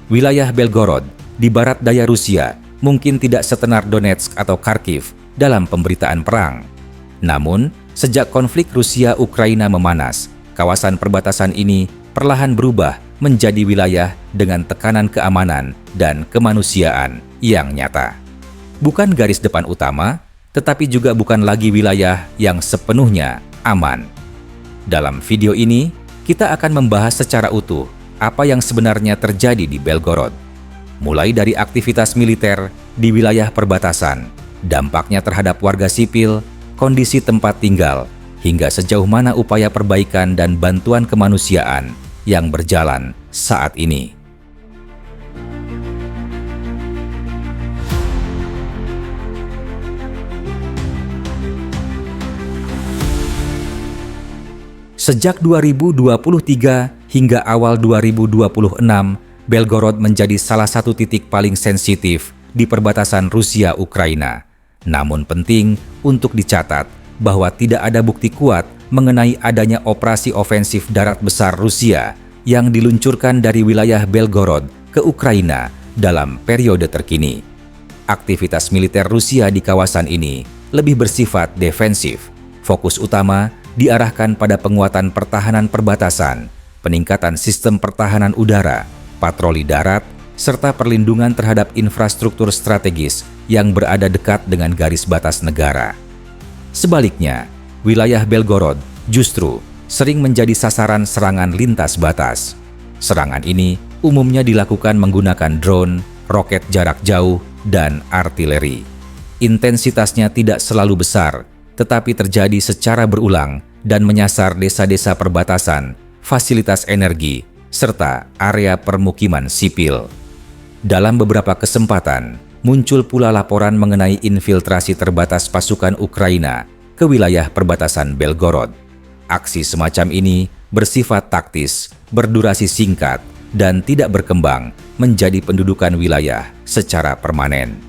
Wilayah Belgorod di barat daya Rusia mungkin tidak setenar Donetsk atau Kharkiv dalam pemberitaan perang. Namun, sejak konflik Rusia-Ukraina memanas, kawasan perbatasan ini perlahan berubah menjadi wilayah dengan tekanan keamanan dan kemanusiaan yang nyata. Bukan garis depan utama, tetapi juga bukan lagi wilayah yang sepenuhnya aman. Dalam video ini, kita akan membahas secara utuh apa yang sebenarnya terjadi di Belgorod. Mulai dari aktivitas militer di wilayah perbatasan, dampaknya terhadap warga sipil, kondisi tempat tinggal, hingga sejauh mana upaya perbaikan dan bantuan kemanusiaan yang berjalan saat ini. Sejak 2023 hingga awal 2026, Belgorod menjadi salah satu titik paling sensitif di perbatasan Rusia-Ukraina. Namun penting untuk dicatat bahwa tidak ada bukti kuat mengenai adanya operasi ofensif darat besar Rusia yang diluncurkan dari wilayah Belgorod ke Ukraina dalam periode terkini. Aktivitas militer Rusia di kawasan ini lebih bersifat defensif. Fokus utama diarahkan pada penguatan pertahanan perbatasan, peningkatan sistem pertahanan udara, patroli darat, serta perlindungan terhadap infrastruktur strategis yang berada dekat dengan garis batas negara. Sebaliknya, wilayah Belgorod justru sering menjadi sasaran serangan lintas batas. Serangan ini umumnya dilakukan menggunakan drone, roket jarak jauh, dan artileri. Intensitasnya tidak selalu besar, tetapi terjadi secara berulang dan menyasar desa-desa perbatasan, fasilitas energi, serta area permukiman sipil. Dalam beberapa kesempatan, muncul pula laporan mengenai infiltrasi terbatas pasukan Ukraina ke wilayah perbatasan Belgorod. Aksi semacam ini bersifat taktis, berdurasi singkat, dan tidak berkembang menjadi pendudukan wilayah secara permanen.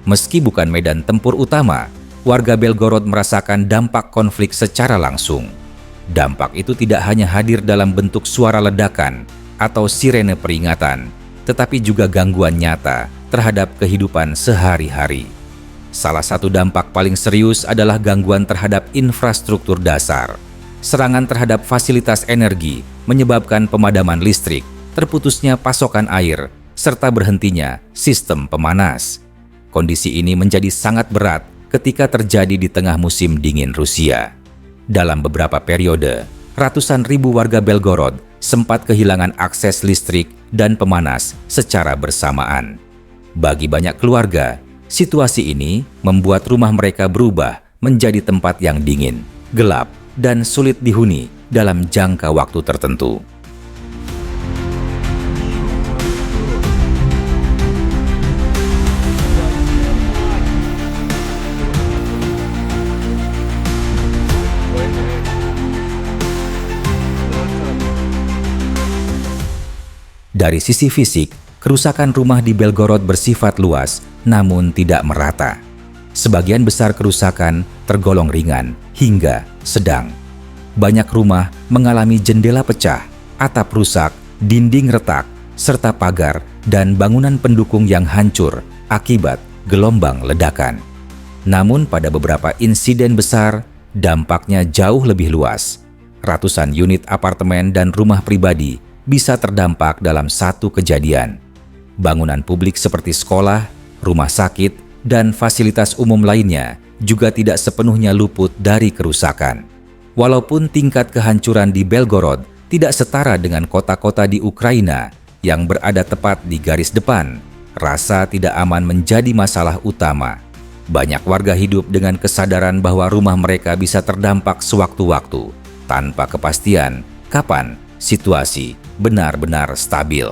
Meski bukan medan tempur utama, warga Belgorod merasakan dampak konflik secara langsung. Dampak itu tidak hanya hadir dalam bentuk suara ledakan atau sirene peringatan, tetapi juga gangguan nyata terhadap kehidupan sehari-hari. Salah satu dampak paling serius adalah gangguan terhadap infrastruktur dasar. Serangan terhadap fasilitas energi menyebabkan pemadaman listrik, terputusnya pasokan air, serta berhentinya sistem pemanas. Kondisi ini menjadi sangat berat ketika terjadi di tengah musim dingin Rusia. Dalam beberapa periode, ratusan ribu warga Belgorod sempat kehilangan akses listrik dan pemanas secara bersamaan. Bagi banyak keluarga, situasi ini membuat rumah mereka berubah menjadi tempat yang dingin, gelap, dan sulit dihuni dalam jangka waktu tertentu. Dari sisi fisik, kerusakan rumah di Belgorod bersifat luas namun tidak merata. Sebagian besar kerusakan tergolong ringan hingga sedang. Banyak rumah mengalami jendela pecah, atap rusak, dinding retak, serta pagar dan bangunan pendukung yang hancur akibat gelombang ledakan. Namun pada beberapa insiden besar, dampaknya jauh lebih luas. Ratusan unit apartemen dan rumah pribadi bisa terdampak dalam satu kejadian. Bangunan publik seperti sekolah, rumah sakit, dan fasilitas umum lainnya juga tidak sepenuhnya luput dari kerusakan. Walaupun tingkat kehancuran di Belgorod tidak setara dengan kota-kota di Ukraina yang berada tepat di garis depan, rasa tidak aman menjadi masalah utama. Banyak warga hidup dengan kesadaran bahwa rumah mereka bisa terdampak sewaktu-waktu, tanpa kepastian kapan situasi benar-benar stabil.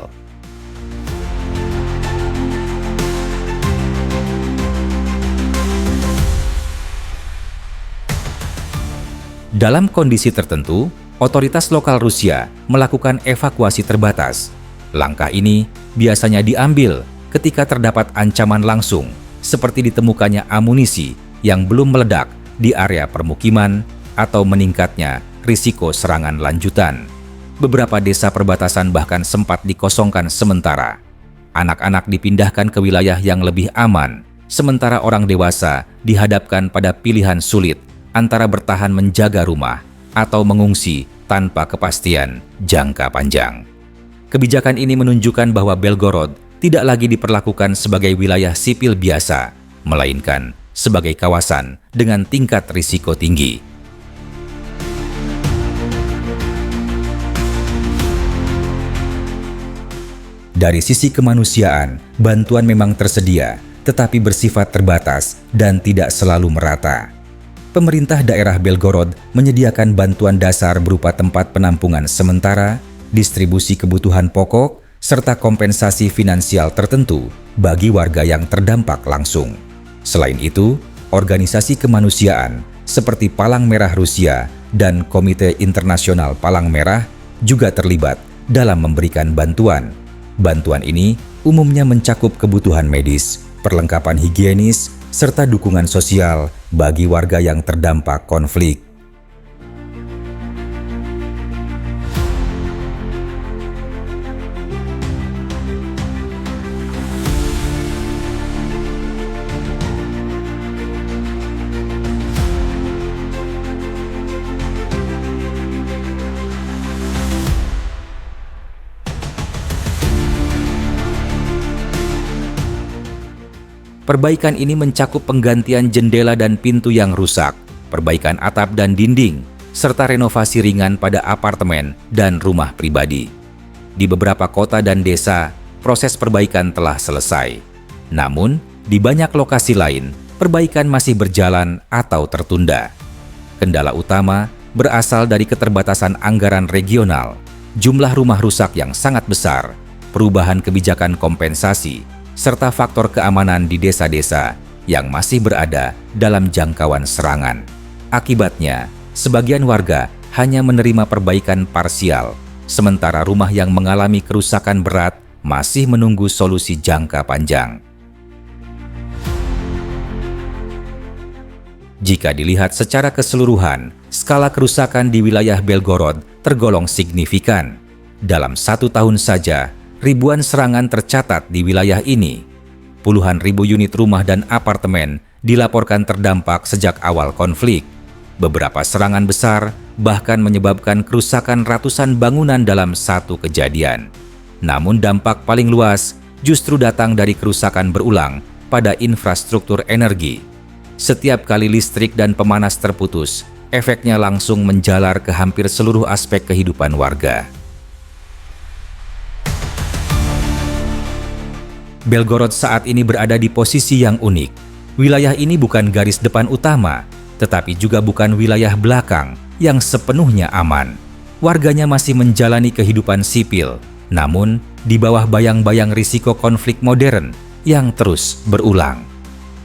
Dalam kondisi tertentu, otoritas lokal Rusia melakukan evakuasi terbatas. Langkah ini biasanya diambil ketika terdapat ancaman langsung, seperti ditemukannya amunisi yang belum meledak di area permukiman atau meningkatnya risiko serangan lanjutan. Beberapa desa perbatasan bahkan sempat dikosongkan sementara. Anak-anak dipindahkan ke wilayah yang lebih aman, sementara orang dewasa dihadapkan pada pilihan sulit antara bertahan menjaga rumah atau mengungsi tanpa kepastian jangka panjang. Kebijakan ini menunjukkan bahwa Belgorod tidak lagi diperlakukan sebagai wilayah sipil biasa, melainkan sebagai kawasan dengan tingkat risiko tinggi. Dari sisi kemanusiaan, bantuan memang tersedia, tetapi bersifat terbatas dan tidak selalu merata. Pemerintah daerah Belgorod menyediakan bantuan dasar berupa tempat penampungan sementara, distribusi kebutuhan pokok, serta kompensasi finansial tertentu bagi warga yang terdampak langsung. Selain itu, organisasi kemanusiaan seperti Palang Merah Rusia dan Komite Internasional Palang Merah juga terlibat dalam memberikan bantuan. Bantuan ini umumnya mencakup kebutuhan medis, perlengkapan higienis, serta dukungan sosial bagi warga yang terdampak konflik. Perbaikan ini mencakup penggantian jendela dan pintu yang rusak, perbaikan atap dan dinding, serta renovasi ringan pada apartemen dan rumah pribadi. Di beberapa kota dan desa, proses perbaikan telah selesai. Namun, di banyak lokasi lain, perbaikan masih berjalan atau tertunda. Kendala utama berasal dari keterbatasan anggaran regional, jumlah rumah rusak yang sangat besar, perubahan kebijakan kompensasi, serta faktor keamanan di desa-desa yang masih berada dalam jangkauan serangan. Akibatnya, sebagian warga hanya menerima perbaikan parsial, sementara rumah yang mengalami kerusakan berat masih menunggu solusi jangka panjang. Jika dilihat secara keseluruhan, skala kerusakan di wilayah Belgorod tergolong signifikan. Dalam 1 tahun saja, ribuan serangan tercatat di wilayah ini. Puluhan ribu unit rumah dan apartemen dilaporkan terdampak sejak awal konflik. Beberapa serangan besar bahkan menyebabkan kerusakan ratusan bangunan dalam satu kejadian. Namun dampak paling luas justru datang dari kerusakan berulang pada infrastruktur energi. Setiap kali listrik dan pemanas terputus, efeknya langsung menjalar ke hampir seluruh aspek kehidupan warga. Belgorod saat ini berada di posisi yang unik. Wilayah ini bukan garis depan utama, tetapi juga bukan wilayah belakang yang sepenuhnya aman. Warganya masih menjalani kehidupan sipil, namun di bawah bayang-bayang risiko konflik modern yang terus berulang.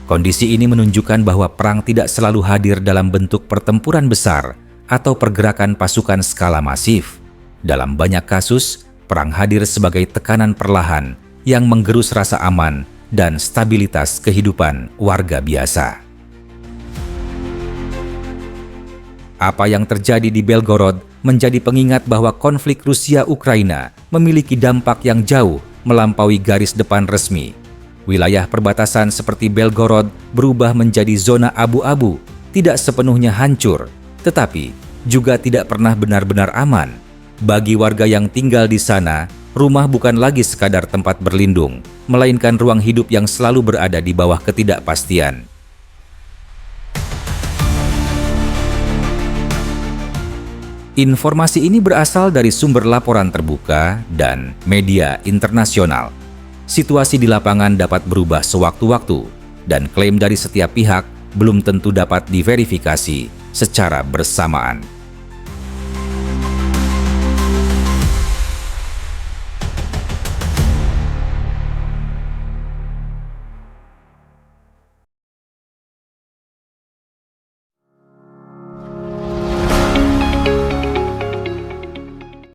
Kondisi ini menunjukkan bahwa perang tidak selalu hadir dalam bentuk pertempuran besar atau pergerakan pasukan skala masif. Dalam banyak kasus, perang hadir sebagai tekanan perlahan yang menggerus rasa aman dan stabilitas kehidupan warga biasa. Apa yang terjadi di Belgorod menjadi pengingat bahwa konflik Rusia-Ukraina memiliki dampak yang jauh melampaui garis depan resmi. Wilayah perbatasan seperti Belgorod berubah menjadi zona abu-abu, tidak sepenuhnya hancur, tetapi juga tidak pernah benar-benar aman. Bagi warga yang tinggal di sana, rumah bukan lagi sekadar tempat berlindung, melainkan ruang hidup yang selalu berada di bawah ketidakpastian. Informasi ini berasal dari sumber laporan terbuka dan media internasional. Situasi di lapangan dapat berubah sewaktu-waktu, dan klaim dari setiap pihak belum tentu dapat diverifikasi secara bersamaan.